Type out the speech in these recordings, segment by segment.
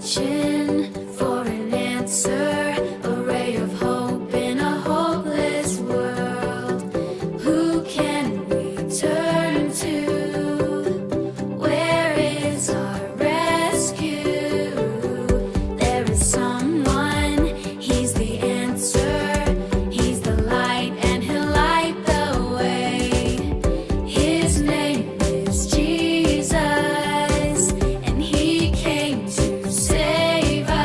searching for an answer, a ray of hope in a hopeless world. Who can we turn to? Where is our rescue? There is someone, he's the answer. He's the light and he'll light the way. His name is Jesus, and he came to save us.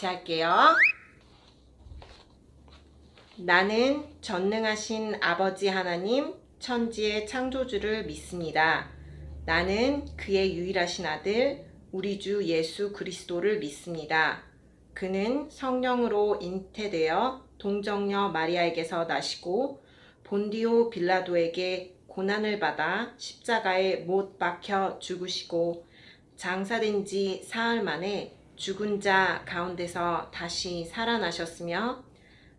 같이 할게요. 나는 전능하신 아버지 하나님, 천지의 창조주를 믿습니다. 나는 그의 유일하신 아들, 우리 주 예수 그리스도를 믿습니다. 그는 성령으로 잉태되어 동정녀 마리아에게서 나시고 본디오 빌라도에게 고난을 받아 십자가에 못 박혀 죽으시고 장사된 지 사흘 만에 죽은 자 가운데서 다시 살아나셨으며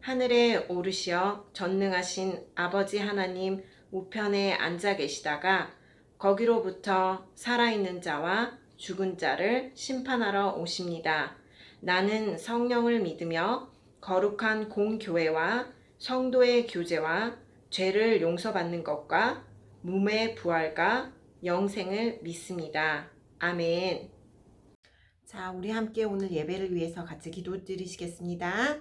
하늘에 오르시어 전능하신 아버지 하나님 우편에 앉아 계시다가 거기로부터 살아있는 자와 죽은 자를 심판하러 오십니다. 나는 성령을 믿으며 거룩한 공교회와 성도의 교제와 죄를 용서받는 것과 몸의 부활과 영생을 믿습니다. 아멘. 자, 우리 함께 오늘 예배를 위해서 같이 기도드리시겠습니다.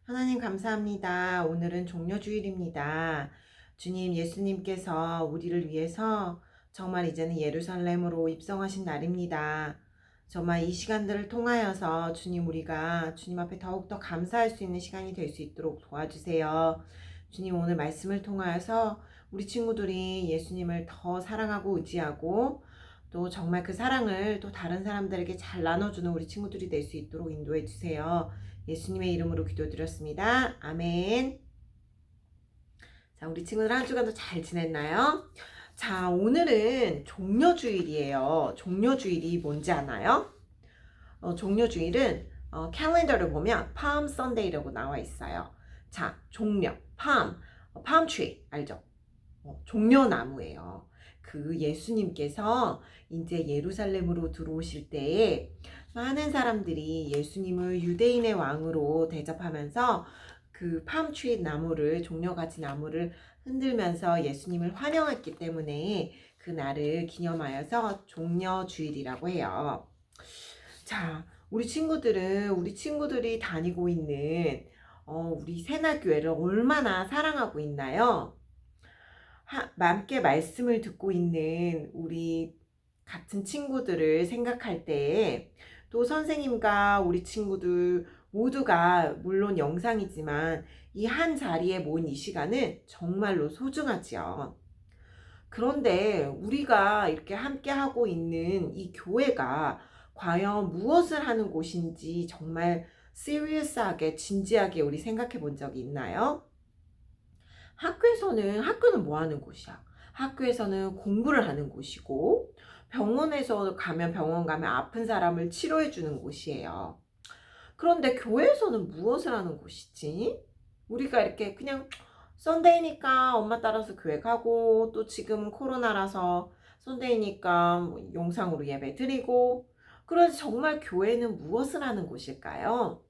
하나님 감사합니다. 오늘은 종려주일입니다. 주님, 예수님께서 우리를 위해서 정말 이제는 예루살렘으로 입성하신 날입니다. 정말 이 시간들을 통하여서 주님, 우리가 주님 앞에 더욱더 감사할 수 있는 시간이 될 수 있도록 도와주세요. 주님, 오늘 말씀을 통하여서 우리 친구들이 예수님을 더 사랑하고 의지하고 또 정말 그 사랑을 또 다른 사람들에게 잘 나눠주는 우리 친구들이 될 수 있도록 인도해 주세요. 예수님의 이름으로 기도드렸습니다. 아멘. 자, 우리 친구들 한 주간도 잘 지냈나요? 자, 오늘은 종려주일이에요. 종려주일이 뭔지 아나요? 종려주일은 캘린더를 보면 Palm Sunday라고 나와 있어요. 자, 종려, palm tree 알죠? 종려나무예요. 그 예수님께서 이제 예루살렘으로 들어오실 때에 많은 사람들이 예수님을 유대인의 왕으로 대접하면서 그 팜트리 나무를, 종려가지 나무를 흔들면서 예수님을 환영했기 때문에 그 날을 기념하여서 종려주일이라고 해요. 자, 우리 친구들이 다니고 있는 우리 새날교회를 얼마나 사랑하고 있나요? 함께 말씀을 듣고 있는 우리 같은 친구들을 생각할 때 또 선생님과 우리 친구들 모두가 물론 영상이지만 이 한 자리에 모인 이 시간은 정말로 소중하지요. 그런데 우리가 이렇게 함께 하고 있는 이 교회가 과연 무엇을 하는 곳인지 정말 시리어스하게 진지하게 우리 생각해 본 적이 있나요? 학교는 뭐 하는 곳이야? 학교에서는 공부를 하는 곳이고 병원 가면 아픈 사람을 치료해 주는 곳이에요. 그런데 교회에서는 무엇을 하는 곳이지? 우리가 이렇게 그냥 썬데이니까 엄마 따라서 교회 가고 또 지금 코로나라서 썬데이니까 뭐 영상으로 예배 드리고 그래서 정말 교회는 무엇을 하는 곳일까요?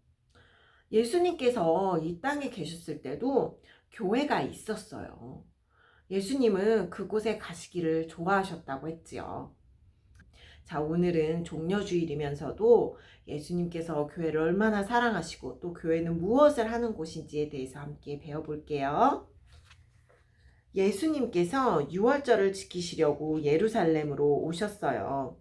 예수님께서 이 땅에 계셨을 때도 교회가 있었어요. 예수님은 그곳에 가시기를 좋아하셨다고 했지요. 자, 오늘은 종려주일이면서도 예수님께서 교회를 얼마나 사랑하시고 또 교회는 무엇을 하는 곳인지에 대해서 함께 배워볼게요. 예수님께서 유월절을 지키시려고 예루살렘으로 오셨어요.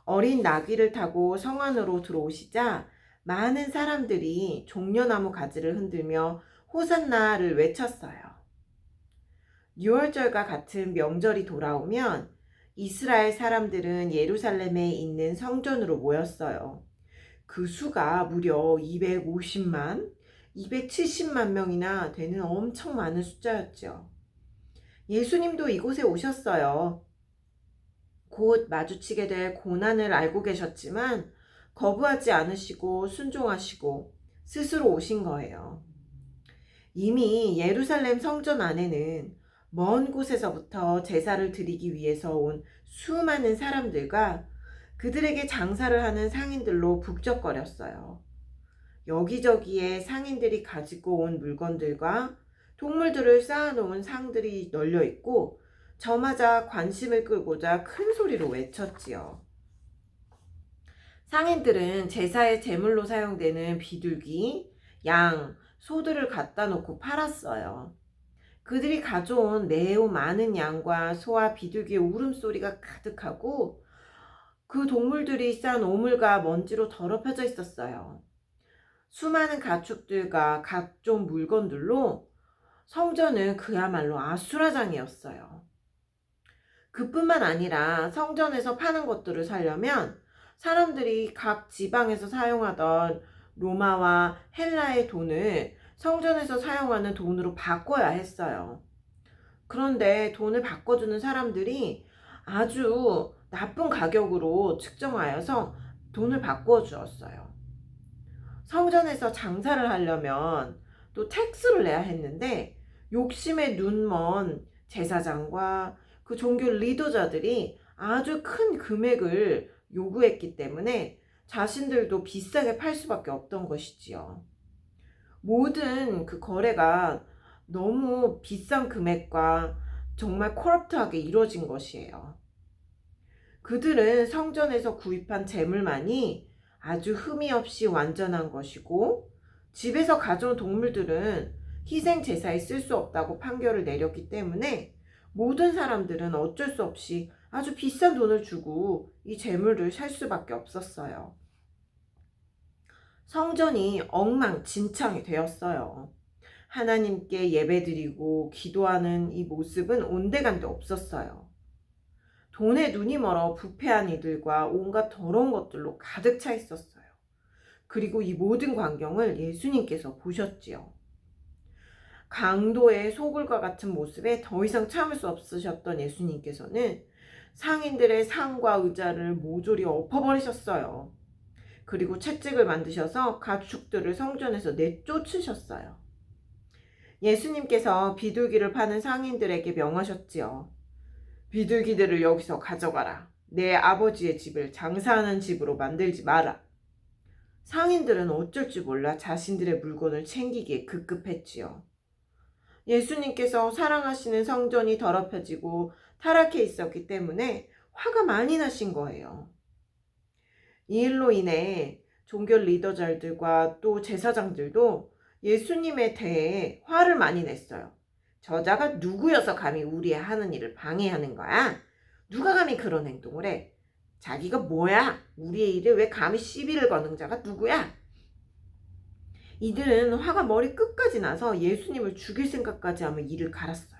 어린 나귀를 타고 성 안으로 들어오시자 많은 사람들이 종려나무 가지를 흔들며 호산나를 외쳤어요. 유월절과 같은 명절이 돌아오면 이스라엘 사람들은 예루살렘에 있는 성전으로 모였어요. 그 수가 무려 250만, 270만 명이나 되는 엄청 많은 숫자였죠. 예수님도 이곳에 오셨어요. 곧 마주치게 될 고난을 알고 계셨지만 거부하지 않으시고 순종하시고 스스로 오신 거예요. 이미 예루살렘 성전 안에는 먼 곳에서부터 제사를 드리기 위해서 온 수많은 사람들과 그들에게 장사를 하는 상인들로 북적거렸어요. 여기저기에 상인들이 가지고 온 물건들과 동물들을 쌓아놓은 상들이 널려 있고 저마다 관심을 끌고자 큰 소리로 외쳤지요. 상인들은 제사의 제물로 사용되는 비둘기, 양, 소들을 갖다 놓고 팔았어요. 그들이 가져온 매우 많은 양과 소와 비둘기의 울음소리가 가득하고 그 동물들이 싼 오물과 먼지로 더럽혀져 있었어요. 수많은 가축들과 각종 물건들로 성전은 그야말로 아수라장이었어요. 그뿐만 아니라 성전에서 파는 것들을 사려면 사람들이 각 지방에서 사용하던 로마와 헬라의 돈을 성전에서 사용하는 돈으로 바꿔야 했어요. 그런데 돈을 바꿔주는 사람들이 아주 나쁜 가격으로 측정하여서 돈을 바꿔 주었어요. 성전에서 장사를 하려면 또 텍스를 내야 했는데 욕심에 눈먼 제사장과 그 종교 리더자들이 아주 큰 금액을 요구했기 때문에 자신들도 비싸게 팔 수밖에 없던 것이지요. 모든 그 거래가 너무 비싼 금액과 정말 코럽트하게 이루어진 것이에요. 그들은 성전에서 구입한 재물만이 아주 흠이 없이 완전한 것이고 집에서 가져온 동물들은 희생 제사에 쓸 수 없다고 판결을 내렸기 때문에 모든 사람들은 어쩔 수 없이 아주 비싼 돈을 주고 이 재물을 살 수밖에 없었어요. 성전이 엉망진창이 되었어요. 하나님께 예배드리고 기도하는 이 모습은 온데간데 없었어요. 돈에 눈이 멀어 부패한 이들과 온갖 더러운 것들로 가득 차 있었어요. 그리고 이 모든 광경을 예수님께서 보셨지요. 강도의 소굴과 같은 모습에 더 이상 참을 수 없으셨던 예수님께서는 상인들의 상과 의자를 모조리 엎어버리셨어요. 그리고 채찍을 만드셔서 가축들을 성전에서 내쫓으셨어요. 예수님께서 비둘기를 파는 상인들에게 명하셨지요. 비둘기들을 여기서 가져가라. 내 아버지의 집을 장사하는 집으로 만들지 마라. 상인들은 어쩔 줄 몰라 자신들의 물건을 챙기기에 급급했지요. 예수님께서 사랑하시는 성전이 더럽혀지고 타락해 있었기 때문에 화가 많이 나신 거예요. 이 일로 인해 종교 리더들과 또 제사장들도 예수님에 대해 화를 많이 냈어요. 저자가 누구여서 감히 우리의 하는 일을 방해하는 거야? 누가 감히 그런 행동을 해? 자기가 뭐야? 우리의 일에 왜 감히 시비를 거는 자가 누구야? 이들은 화가 머리 끝까지 나서 예수님을 죽일 생각까지 하며 이를 갈았어요.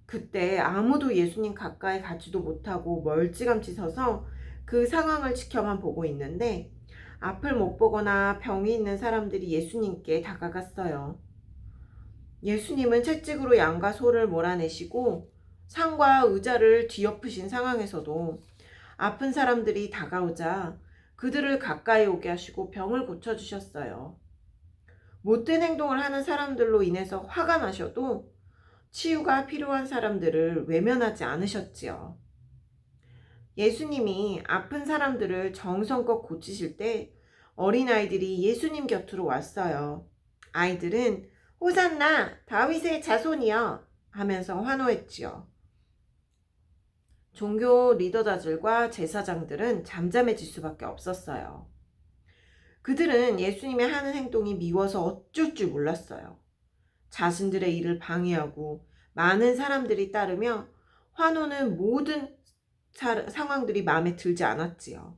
그때 아무도 예수님 가까이 가지도 못하고 멀찌감치 서서 그 상황을 지켜만 보고 있는데 앞을 못 보거나 병이 있는 사람들이 예수님께 다가갔어요. 예수님은 채찍으로 양과 소를 몰아내시고 상과 의자를 뒤엎으신 상황에서도 아픈 사람들이 다가오자 그들을 가까이 오게 하시고 병을 고쳐주셨어요. 못된 행동을 하는 사람들로 인해서 화가 나셔도 치유가 필요한 사람들을 외면하지 않으셨지요. 예수님이 아픈 사람들을 정성껏 고치실 때 어린아이들이 예수님 곁으로 왔어요. 아이들은 호산나 다윗의 자손이여 하면서 환호했지요. 종교 리더자들과 제사장들은 잠잠해질 수밖에 없었어요. 그들은 예수님의 하는 행동이 미워서 어쩔 줄 몰랐어요. 자신들의 일을 방해하고 많은 사람들이 따르며 환호는 모든 상황들이 마음에 들지 않았지요.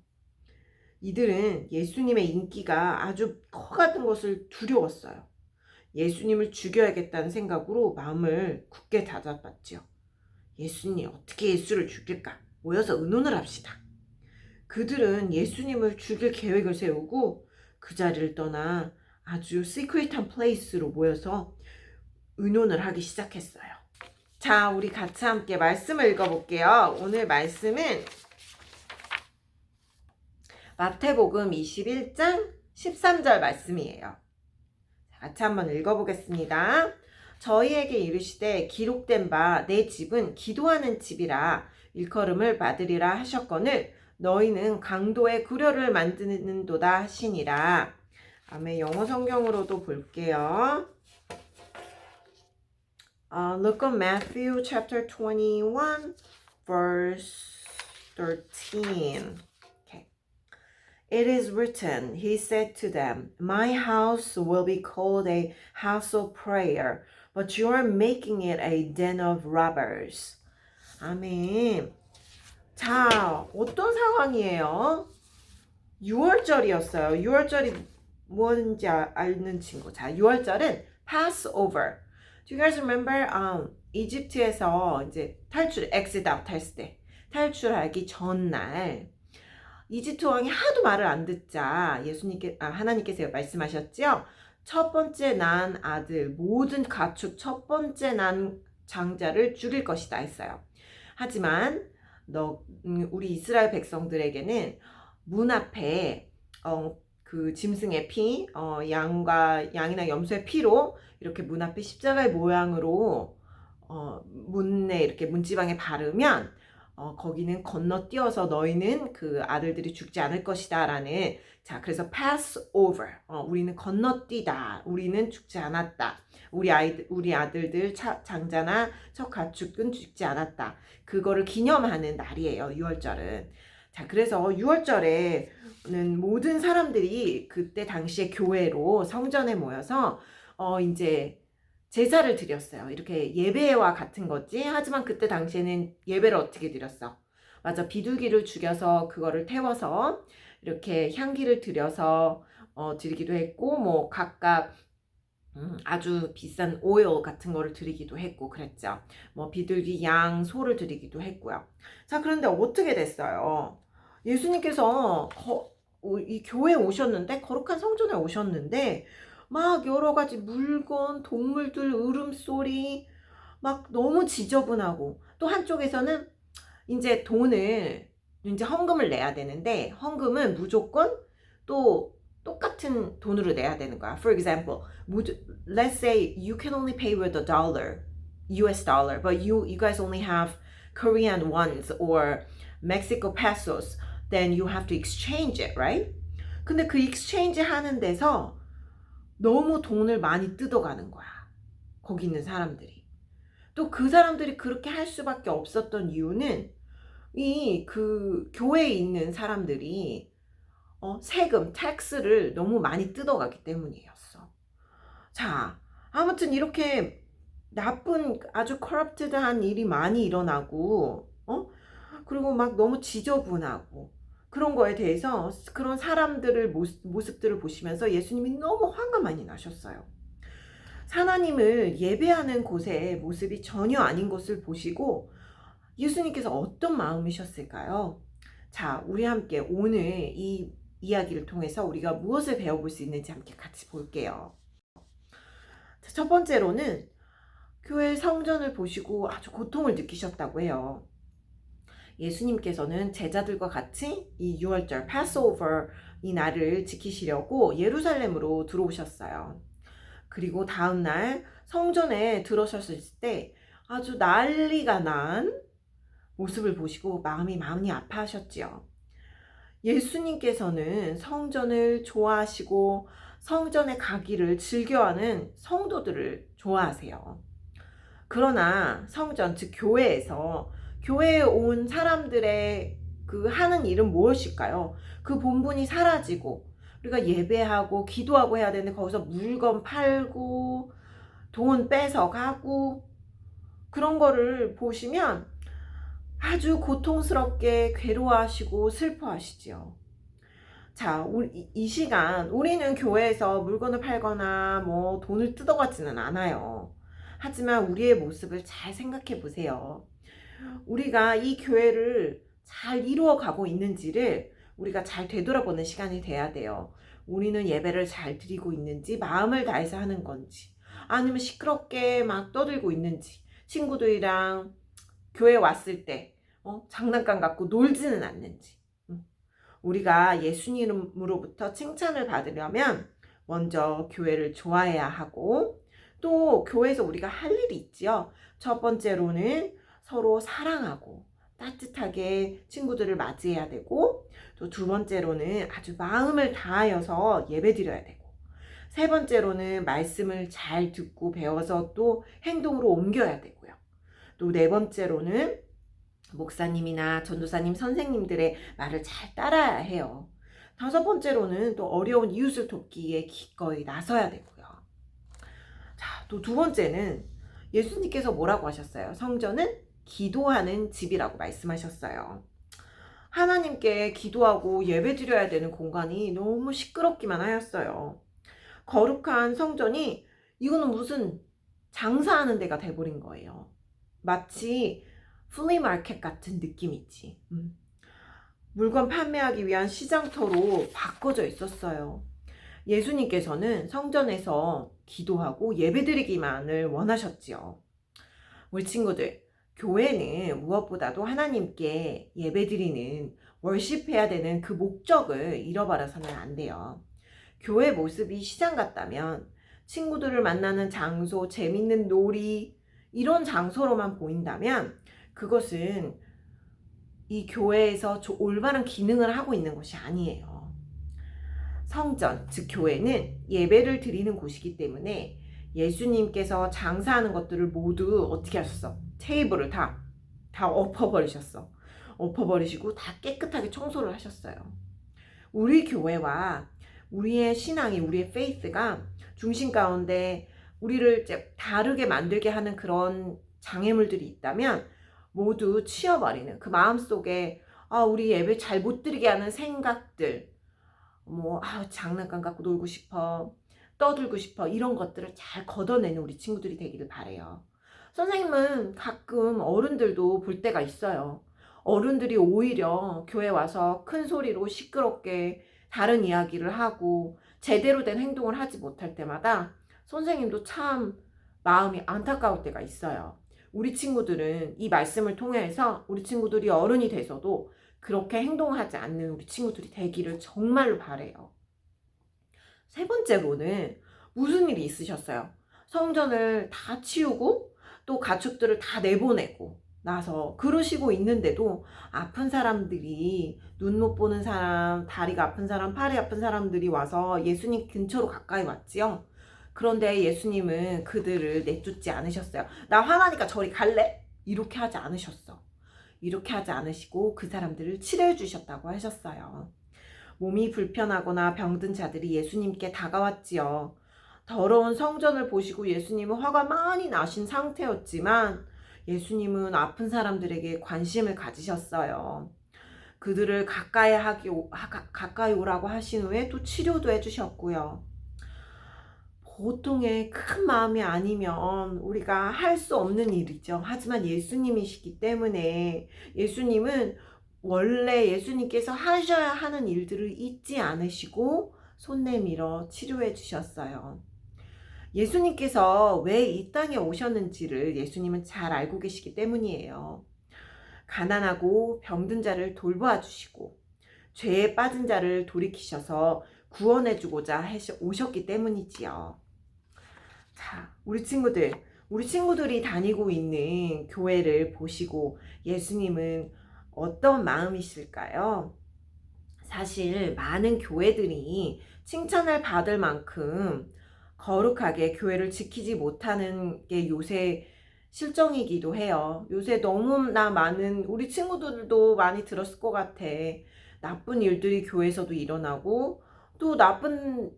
이들은 예수님의 인기가 아주 커가던 것을 두려웠어요. 예수님을 죽여야겠다는 생각으로 마음을 굳게 다잡았지요. 예수님 어떻게 예수를 죽일까? 모여서 의논을 합시다. 그들은 예수님을 죽일 계획을 세우고 그 자리를 떠나 아주 시크릿한 플레이스로 모여서 의논을 하기 시작했어요. 자, 우리 같이 함께 말씀을 읽어볼게요. 오늘 말씀은 마태복음 21장 13절 말씀이에요. 같이 한번 읽어보겠습니다. 저희에게 이르시되 기록된 바 내 집은 기도하는 집이라 일컬음을 받으리라 하셨거늘 너희는 강도의 구려를 만드는도다 하시니라. 아멘. 영어 성경으로도 볼게요. Look at Matthew chapter 21 verse 13. Okay. It is written, he said to them, my house will be called a house of prayer, but you are making it a den of robbers. 아멘. 자, 어떤 상황이에요? 6월절이었어요. 6월절이 뭐든지 아는 친구. 자, 6월절은 Passover. Do you guys remember? 이집트에서 이제 exit out 했을 때, 탈출하기 전날, 이집트 왕이 하도 말을 안 듣자 하나님께서 말씀하셨죠? 첫 번째 난 아들, 모든 가축 첫 번째 난 장자를 죽일 것이다 했어요. 하지만 우리 이스라엘 백성들에게는 문 앞에 그 짐승의 피, 양이나 염소의 피로 이렇게 문 앞에 십자가의 모양으로 문에 이렇게 문지방에 바르면 거기는 건너뛰어서 너희는 그 아들들이 죽지 않을 것이다 라는, 자, 그래서 Passover, 우리는 건너뛰다, 우리는 죽지 않았다, 우리 아들들 장자나 첫 가축은 죽지 않았다, 그거를 기념하는 날이에요, 6월절은. 자, 그래서 6월절에는 모든 사람들이 그때 당시에 교회로 성전에 모여서 이제 제사를 드렸어요. 이렇게 예배와 같은 거지. 하지만 그때 당시에는 예배를 어떻게 드렸어? 맞아, 비둘기를 죽여서 그거를 태워서 이렇게 향기를 드려서 드리기도 했고, 뭐 각각 아주 비싼 오일 같은 거를 드리기도 했고 그랬죠. 뭐 비둘기, 양, 소를 드리기도 했고요. 자, 그런데 어떻게 됐어요? 예수님께서 이 교회에 오셨는데, 거룩한 성전에 오셨는데, 막 여러 가지 물건, 동물들 울음소리, 막 너무 지저분하고, 또 한쪽에서는 이제 이제 헌금을 내야 되는데, 헌금은 무조건 또 똑같은 돈으로 내야 되는 거야. For example, let's say you can only pay with a dollar, US dollar, but you guys only have Korean wons or Mexico pesos, then you have to exchange it, right? 근데 그 exchange 하는 데서 너무 돈을 많이 뜯어가는 거야, 거기 있는 사람들이. 또 그 사람들이 그렇게 할 수밖에 없었던 이유는 그 교회에 있는 사람들이 세금, 텍스를 너무 많이 뜯어가기 때문이었어. 자, 아무튼 이렇게 나쁜, 아주 corrupted한 일이 많이 일어나고, 그리고 막 너무 지저분하고, 그런 거에 대해서 그런 사람들을 모습들을 보시면서 예수님이 너무 화가 많이 나셨어요. 하나님을 예배하는 곳의 모습이 전혀 아닌 것을 보시고 예수님께서 어떤 마음이셨을까요? 자, 우리 함께 오늘 이 이야기를 통해서 우리가 무엇을 배워볼 수 있는지 함께 같이 볼게요. 첫 번째로는 교회 성전을 보시고 아주 고통을 느끼셨다고 해요. 예수님께서는 제자들과 같이 이 6월절 Passover 이 날을 지키시려고 예루살렘으로 들어오셨어요. 그리고 다음날 성전에 들어섰을 때 아주 난리가 난 모습을 보시고 마음이 많이 아파하셨지요. 예수님께서는 성전을 좋아하시고 성전에 가기를 즐겨하는 성도들을 좋아하세요. 그러나 성전, 즉 교회에 온 사람들의 그 하는 일은 무엇일까요? 그 본분이 사라지고 우리가 예배하고 기도하고 해야 되는데 거기서 물건 팔고 돈 뺏어가고 그런 거를 보시면 아주 고통스럽게 괴로워하시고 슬퍼하시지요. 자, 이 시간 우리는 교회에서 물건을 팔거나 뭐 돈을 뜯어가지는 않아요. 하지만 우리의 모습을 잘 생각해 보세요. 우리가 이 교회를 잘 이루어 가고 있는지를 우리가 잘 되돌아보는 시간이 돼야 돼요. 우리는 예배를 잘 드리고 있는지, 마음을 다해서 하는 건지, 아니면 시끄럽게 막 떠들고 있는지, 친구들이랑 교회 왔을 때 장난감 갖고 놀지는 않는지. 우리가 예수님으로부터 칭찬을 받으려면 먼저 교회를 좋아해야 하고, 또 교회에서 우리가 할 일이 있지요. 첫 번째로는 서로 사랑하고 따뜻하게 친구들을 맞이해야 되고, 또 두 번째로는 아주 마음을 다하여서 예배드려야 되고, 세 번째로는 말씀을 잘 듣고 배워서 또 행동으로 옮겨야 되고요. 또 네 번째로는 목사님이나 전도사님, 선생님들의 말을 잘 따라야 해요. 다섯 번째로는 또 어려운 이웃을 돕기에 기꺼이 나서야 되고요. 자, 또 두 번째는 예수님께서 뭐라고 하셨어요? 성전은 기도하는 집이라고 말씀하셨어요. 하나님께 기도하고 예배 드려야 되는 공간이 너무 시끄럽기만 하였어요. 거룩한 성전이 이거는 무슨 장사하는 데가 돼버린 거예요. 마치 플리마켓 같은 느낌이지. 물건 판매하기 위한 시장터로 바꿔져 있었어요. 예수님께서는 성전에서 기도하고 예배드리기만을 원하셨지요. 우리 친구들, 교회는 무엇보다도 하나님께 예배드리는 월십해야 되는 그 목적을 잃어버려서는 안 돼요. 교회 모습이 시장 같다면 친구들을 만나는 장소, 재밌는 놀이 이런 장소로만 보인다면 그것은 이 교회에서 올바른 기능을 하고 있는 것이 아니에요. 성전, 즉 교회는 예배를 드리는 곳이기 때문에 예수님께서 장사하는 것들을 모두 어떻게 하셨어? 테이블을 다 엎어버리셨어. 엎어버리시고 다 깨끗하게 청소를 하셨어요. 우리 교회와 우리의 신앙이, 우리의 페이스가 중심 가운데 우리를 이제 다르게 만들게 하는 그런 장애물들이 있다면 모두 치워버리는, 그 마음속에 우리 예배 잘 못 드리게 하는 생각들, 장난감 갖고 놀고 싶어, 떠들고 싶어, 이런 것들을 잘 걷어내는 우리 친구들이 되기를 바래요. 선생님은 가끔 어른들도 볼 때가 있어요. 어른들이 오히려 교회 와서 큰 소리로 시끄럽게 다른 이야기를 하고 제대로 된 행동을 하지 못할 때마다 선생님도 참 마음이 안타까울 때가 있어요. 우리 친구들은 이 말씀을 통해서 우리 친구들이 어른이 돼서도 그렇게 행동하지 않는 우리 친구들이 되기를 정말로 바래요. 세 번째로는 무슨 일이 있으셨어요? 성전을 다 치우고 또 가축들을 다 내보내고 나서 그러시고 있는데도 아픈 사람들이, 눈 못 보는 사람, 다리가 아픈 사람, 팔이 아픈 사람들이 와서 예수님 근처로 가까이 왔지요. 그런데 예수님은 그들을 내쫓지 않으셨어요. 나 화나니까 저리 갈래? 이렇게 하지 않으셨어. 이렇게 하지 않으시고 그 사람들을 치료해 주셨다고 하셨어요. 몸이 불편하거나 병든 자들이 예수님께 다가왔지요. 더러운 성전을 보시고 예수님은 화가 많이 나신 상태였지만 예수님은 아픈 사람들에게 관심을 가지셨어요. 그들을 가까이 오라고 하신 후에 또 치료도 해주셨고요. 보통의 큰 마음이 아니면 우리가 할 수 없는 일이죠. 하지만 예수님이시기 때문에 예수님은 원래 예수님께서 하셔야 하는 일들을 잊지 않으시고 손 내밀어 치료해 주셨어요. 예수님께서 왜 이 땅에 오셨는지를 예수님은 잘 알고 계시기 때문이에요. 가난하고 병든 자를 돌보아 주시고 죄에 빠진 자를 돌이키셔서 구원해 주고자 오셨기 때문이지요. 자, 우리 친구들이 다니고 있는 교회를 보시고 예수님은 어떤 마음이실까요? 사실 많은 교회들이 칭찬을 받을 만큼 거룩하게 교회를 지키지 못하는 게 요새 실정이기도 해요. 요새 너무나 많은, 우리 친구들도 많이 들었을 것 같아. 나쁜 일들이 교회에서도 일어나고 또 나쁜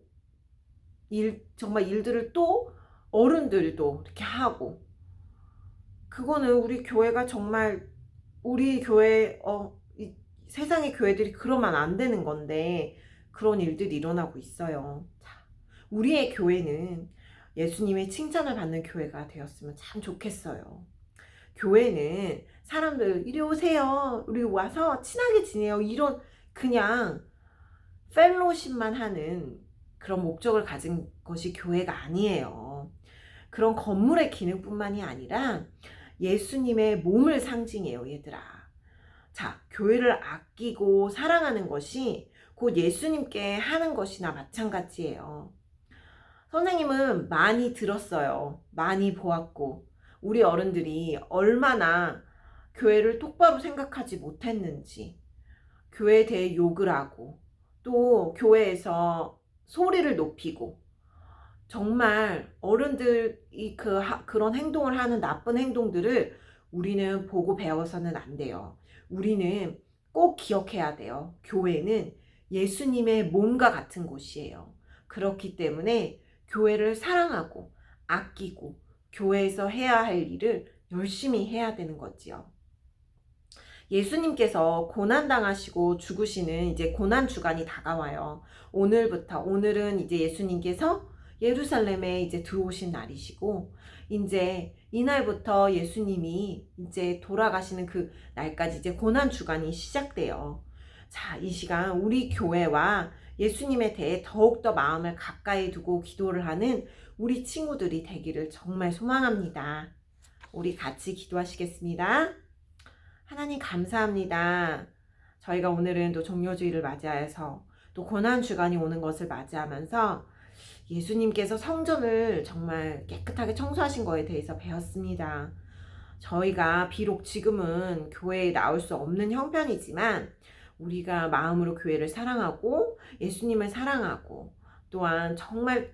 정말 일들을 또 어른들도 이렇게 하고, 그거는 우리 교회가 정말, 우리 교회 세상의 교회들이 그러면 안 되는 건데 그런 일들이 일어나고 있어요. 자, 우리의 교회는 예수님의 칭찬을 받는 교회가 되었으면 참 좋겠어요. 교회는 사람들 이리 오세요, 우리 와서 친하게 지내요, 이런 그냥 펠로십만 하는 그런 목적을 가진 것이 교회가 아니에요. 그런 건물의 기능뿐만이 아니라 예수님의 몸을 상징해요, 얘들아. 자, 교회를 아끼고 사랑하는 것이 곧 예수님께 하는 것이나 마찬가지예요. 선생님은 많이 들었어요. 많이 보았고 우리 어른들이 얼마나 교회를 똑바로 생각하지 못했는지, 교회에 대해 욕을 하고 또 교회에서 소리를 높이고, 정말 어른들이 그런 행동을 하는 나쁜 행동들을 우리는 보고 배워서는 안 돼요. 우리는 꼭 기억해야 돼요. 교회는 예수님의 몸과 같은 곳이에요. 그렇기 때문에 교회를 사랑하고 아끼고 교회에서 해야 할 일을 열심히 해야 되는 거지요. 예수님께서 고난당하시고 죽으시는 이제 고난주간이 다가와요. 오늘은 이제 예수님께서 예루살렘에 이제 들어오신 날이시고, 이제 이날부터 예수님이 이제 돌아가시는 그 날까지 이제 고난 주간이 시작돼요. 자, 이 시간 우리 교회와 예수님에 대해 더욱더 마음을 가까이 두고 기도를 하는 우리 친구들이 되기를 정말 소망합니다. 우리 같이 기도하시겠습니다. 하나님 감사합니다. 저희가 오늘은 또 종료주의를 맞이하여서 또 고난주간이 오는 것을 맞이하면서 예수님께서 성전을 정말 깨끗하게 청소하신 거에 대해서 배웠습니다. 저희가 비록 지금은 교회에 나올 수 없는 형편이지만 우리가 마음으로 교회를 사랑하고 예수님을 사랑하고 또한 정말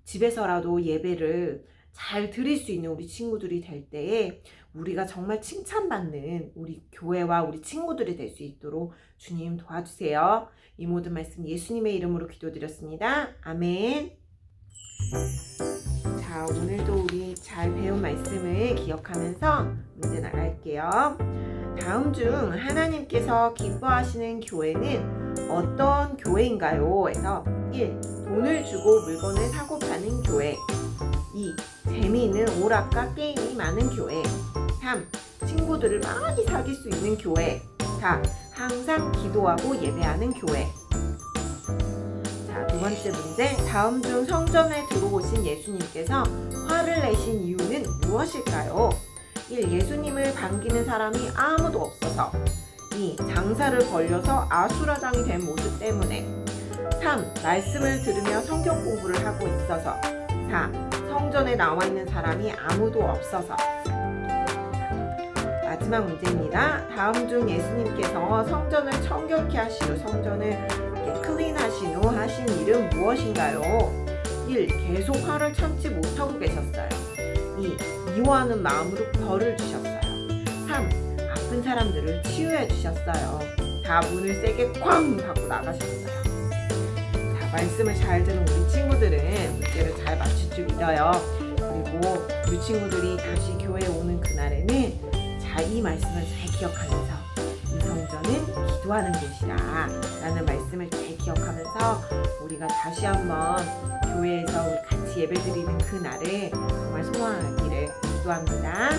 집에서라도 예배를 잘 드릴 수 있는 우리 친구들이 될 때에 우리가 정말 칭찬받는 우리 교회와 우리 친구들이 될 수 있도록 주님 도와주세요. 이 모든 말씀 예수님의 이름으로 기도드렸습니다. 아멘. 자, 오늘도 우리 잘 배운 말씀을 기억하면서 문제 나갈게요. 다음 중 하나님께서 기뻐하시는 교회는 어떤 교회인가요? 해서 1. 돈을 주고 물건을 사고 파는 교회. 2. 재미있는 오락과 게임이 많은 교회. 3. 친구들을 많이 사귈 수 있는 교회. 4. 항상 기도하고 예배하는 교회. 자, 두 번째 문제. 다음 중 성전에 들어오신 예수님께서 화를 내신 이유는 무엇일까요? 1. 예수님을 반기는 사람이 아무도 없어서. 2. 장사를 벌려서 아수라장이 된 모습 때문에. 3. 말씀을 들으며 성경 공부를 하고 있어서. 4. 성전에 나와 있는 사람이 아무도 없어서. 마지막 문제입니다. 다음 중 예수님께서 성전을 청결케 하시고 성전을 클린하신 후 하신 일은 무엇인가요? 1. 계속 화를 참지 못하고 계셨어요. 2. 미워하는 마음으로 벌을 주셨어요. 3. 아픈 사람들을 치유해 주셨어요. 4. 문을 세게 쾅 하고 나가셨어요. 자, 말씀을 잘 듣는 우리 친구들은 문제를 잘 맞출 줄 믿어요. 그리고 우리 친구들이 다시 교회에 오는 그날에는 자, 이 말씀을 잘 기억하면서 이 성전은 기도하는 곳이라 라는 말씀을 잘 기억하면서 우리가 다시 한번 교회에서 우리 같이 예배드리는 그날을 정말 소망하기를 기도합니다.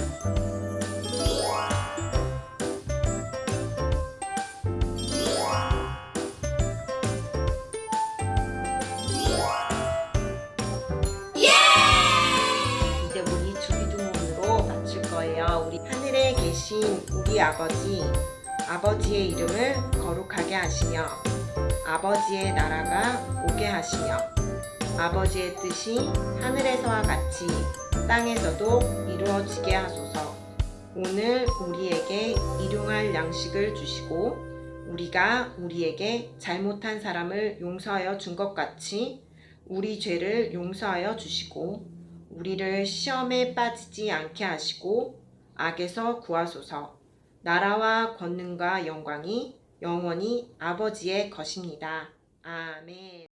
이제 우리 주기도문으로 마칠 거예요. 우리 하늘에 계신 우리 아버지, 아버지의 이름을 거룩하게 하시며 아버지의 나라가 오게 하시며 아버지의 뜻이 하늘에서와 같이 땅에서도 이루어지게 하소서. 오늘 우리에게 일용할 양식을 주시고 우리가 우리에게 잘못한 사람을 용서하여 준 것 같이 우리 죄를 용서하여 주시고 우리를 시험에 빠지지 않게 하시고 악에서 구하소서. 나라와 권능과 영광이 영원히 아버지의 것입니다. 아멘.